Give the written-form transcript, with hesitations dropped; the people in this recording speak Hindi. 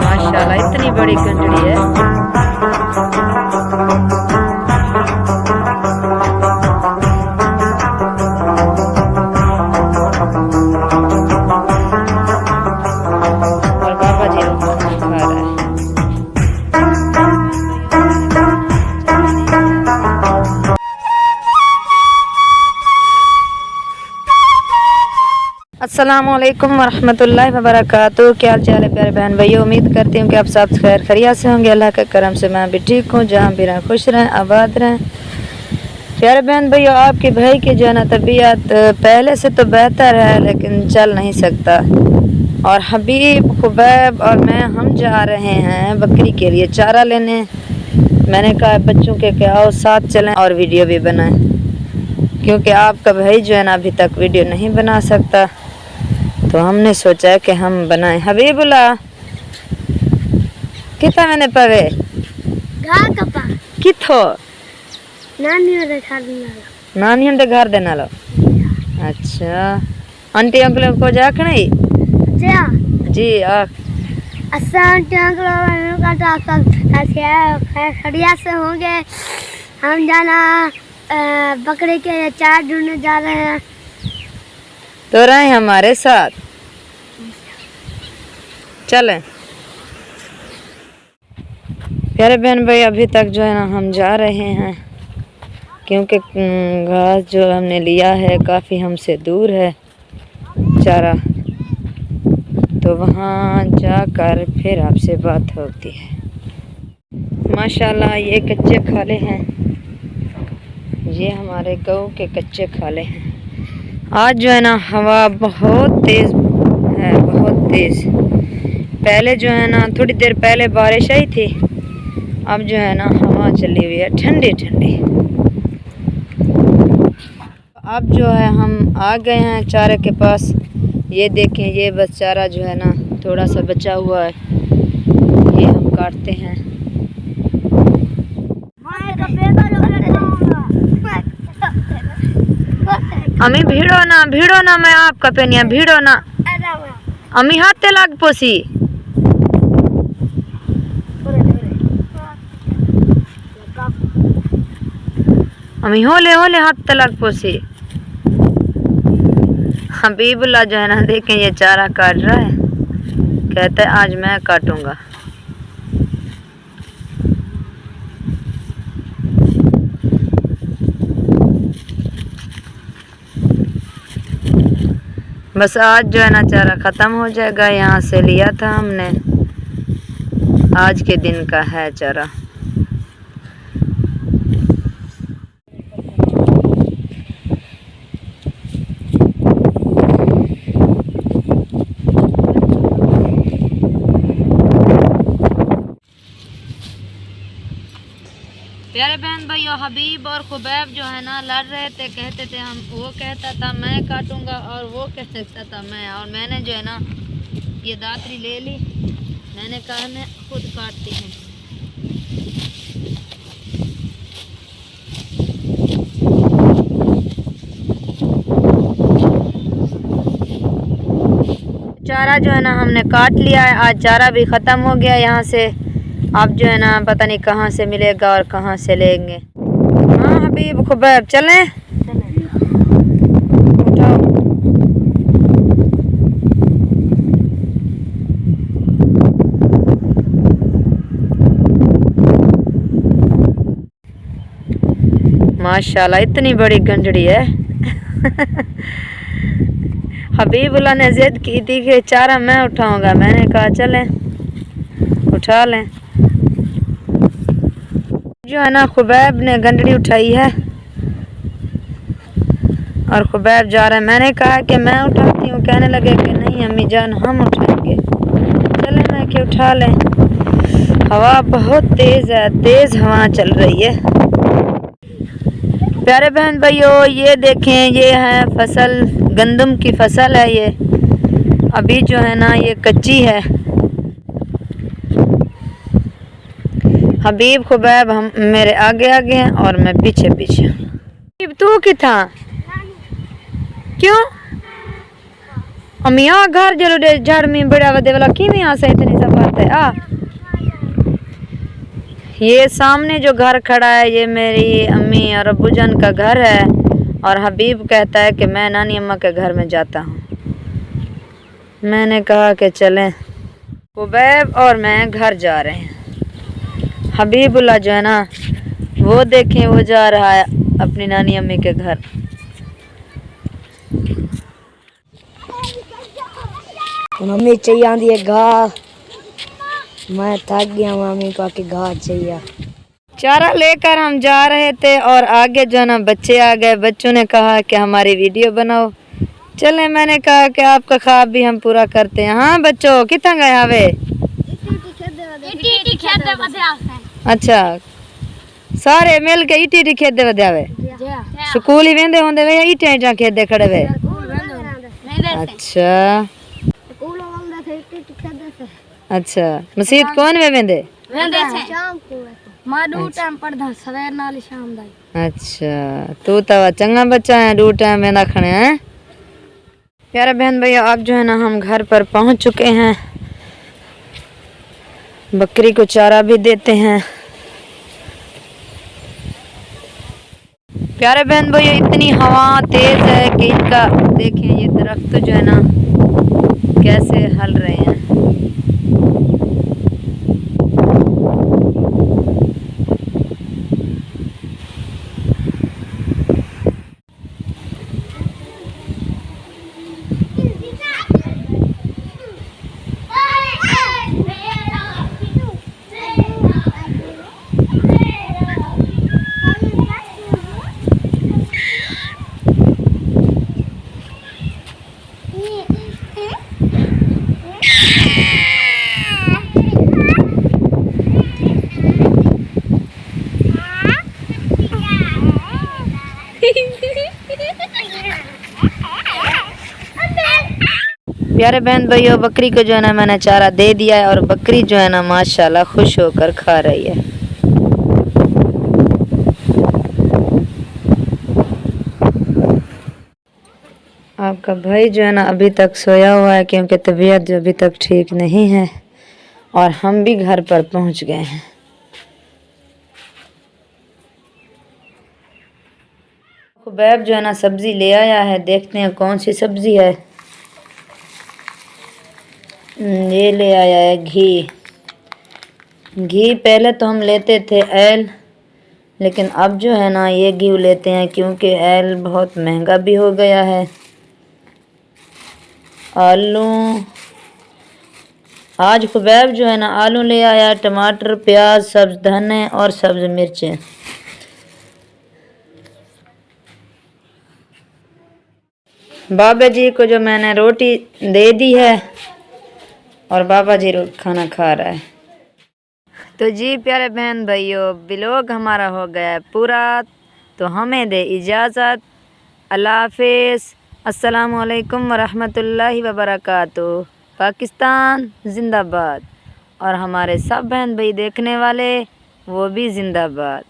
माशाल्लाह इतनी बड़ी गंडड़ी है। और बाबा जी खा रहा है। अस्सलामुअलैकुम वरहमतुल्लाहि वबरकातुहू। क्या हाल चाल है प्यारे बहन भाइयों, उम्मीद करती हूँ कि आप सब खैर खैरियत से होंगे। अल्लाह के करम से मैं भी ठीक हूँ। जहाँ भी रहें खुश रहें, आबाद रहें। प्यारे बहन भाइयों, आपके भाई की जो है ना तबीयत पहले से तो बेहतर है, लेकिन चल नहीं सकता। और हबीब, खुबैब और मैं हम जा रहे हैं बकरी के लिए चारा लेने। मैंने कहा बच्चों के क्या आओ साथ चलें और वीडियो भी बनाएं, क्योंकि आपका भाई जो है ना अभी तक वीडियो नहीं बना सकता, तो हमने सोचा कि हम बनाएं। हबीबुल्ला कितना मैंने पवे किथो नानी उनके घर देना लो। अच्छा आंटी अंकल को जाक नहीं जी आंटी अंकल खड़िया से होंगे। हम जाना बकरे के चार ढूंढने जा रहे हैं, तो रहे हमारे साथ चलें। प्यारे बहन भाई, अभी तक जो है ना हम जा रहे हैं, क्योंकि घास जो हमने लिया है काफ़ी हमसे दूर है चारा, तो वहाँ जाकर फिर आपसे बात होती है। माशाल्लाह ये कच्चे खाले हैं, ये हमारे गऊ के कच्चे खाले हैं। आज जो है ना हवा बहुत तेज़ है, बहुत तेज़। पहले जो है ना थोड़ी देर पहले बारिश आई थी, अब जो है ना हवा चली हुई है ठंडी ठंडी। अब जो है हम आ गए हैं चारे के पास। ये देखें, ये बस चारा जो है ना थोड़ा सा बचा हुआ है, ये हम काटते हैं। अमी भिड़ो ना मैं आपका पेनिया भिड़ो ना अमी हाथ लाग पोसी। अमी होले होले हाथ लाग पोसी। हबीबुल्ला जो है ना देखें ये चारा काट रहा है, कहता है आज मैं काटूंगा। बस आज जो है ना चारा ख़त्म हो जाएगा। यहाँ से लिया था हमने, आज के दिन का है चारा। प्यारे बहन भाइयों, हबीब और खुबैब जो है ना लड़ रहे थे, कहते थे हम, वो कहता था मैं काटूंगा और वो कहता था मैं। और मैंने जो है ना ये दातरी ले ली, मैंने कहा मैं खुद काटती हूँ। चारा जो है ना हमने काट लिया है, आज चारा भी ख़त्म हो गया यहाँ से। अब जो है ना पता नहीं कहाँ से मिलेगा और कहाँ से लेंगे। हाँ हबीब खुबैब चलें, उठाओ। माशाल्लाह इतनी बड़ी गंडड़ी है। हबीबुल्ला ने जिद की थी कि चारा मैं उठाऊंगा, मैंने कहा चलें उठा लें। जो है ना खुबैब ने गंडड़ी उठाई है और खुबैब जा रहा है। मैंने कहा कि मैं उठाती हूँ, कहने लगे कि नहीं अम्मी जान हम उठाएंगे। चले मैं कि उठा लें। हवा बहुत तेज़ है, तेज़ हवा चल रही है। प्यारे बहन भाइयों, ये देखें, ये है फसल, गंदम की फसल है ये। अभी जो है ना ये कच्ची है, हबीब खुबैब हम मेरे आगे आगे हैं और मैं पीछे पीछे। हबीब तू किथा क्यों अमिया घर जरूर झाड़ में बड़ा वदे वाला किवें आ से इतनी सफात है आ। ये सामने जो घर खड़ा है ये मेरी अम्मी और अब्बू जान का घर है और हबीब कहता है कि मैं नानी अम्मा के घर में जाता हूँ। मैंने कहा कि चलें। खुबैब और मैं घर जा रहे हैं। हबीबुल्लाह जो है ना वो देखें वो जा रहा है अपनी नानी अम्मी के घर। मम्मी चाहिए आंधी है घास, मैं थक गया मम्मी को आके घास चाहिए। चारा लेकर हम जा रहे थे और आगे जो है ना बच्चे आ गए। बच्चों ने कहा कि हमारी वीडियो बनाओ। चले मैंने कहा कि आपका ख्वाब भी हम पूरा करते हैं। हाँ बच्चों कितना गए हवे? अच्छा सारे मिल के इटी इटी खेदे वदे आवे स्कूल ही वेंदे होंदे वे इटे इटा खेदे खड़े वे। अच्छा अच्छा मस्जिद कौन वे वेंदे? अच्छा तू तो चंगा बच्चा है, 2 टाइम वेंदा खड़े हैं। प्यारे बहन भैया अब जो है ना हम घर पर पहुंच चुके हैं। बकरी को चारा भी देते हैं। प्यारे बहन भैया इतनी हवा तेज है कि इनका देखें ये दरख्त जो है ना कैसे हल रहे हैं। प्यारे बहन भाइयों बकरी को जो है ना मैंने चारा दे दिया है और बकरी जो है ना माशाल्लाह खुश होकर खा रही है। आपका भाई जो है ना अभी तक सोया हुआ है क्योंकि तबीयत जो अभी तक ठीक नहीं है और हम भी घर पर पहुंच गए हैं। खुबैब जो है ना सब्जी ले आया है, देखते हैं कौन सी सब्जी है। ये ले आया है घी। घी पहले तो हम लेते थे एल, लेकिन अब जो है ना ये घी लेते हैं क्योंकि एल बहुत महंगा भी हो गया है। आलू आज खुबैब जो है ना आलू ले आया, टमाटर, प्याज, सब्ज धने और सब्ज मिर्चें। बाबा जी को जो मैंने रोटी दे दी है और बाबा जी खाना खा रहा है। तो जी प्यारे बहन भाइयों व्लॉग हमारा हो गया है पूरा, तो हमें दे इजाज़त। अल्लाह हाफिज़। अस्सलामु अलैकुम वरहमतुल्लाहि वबरकातुहू। पाकिस्तान जिंदाबाद और हमारे सब बहन भाई देखने वाले वो भी जिंदाबाद।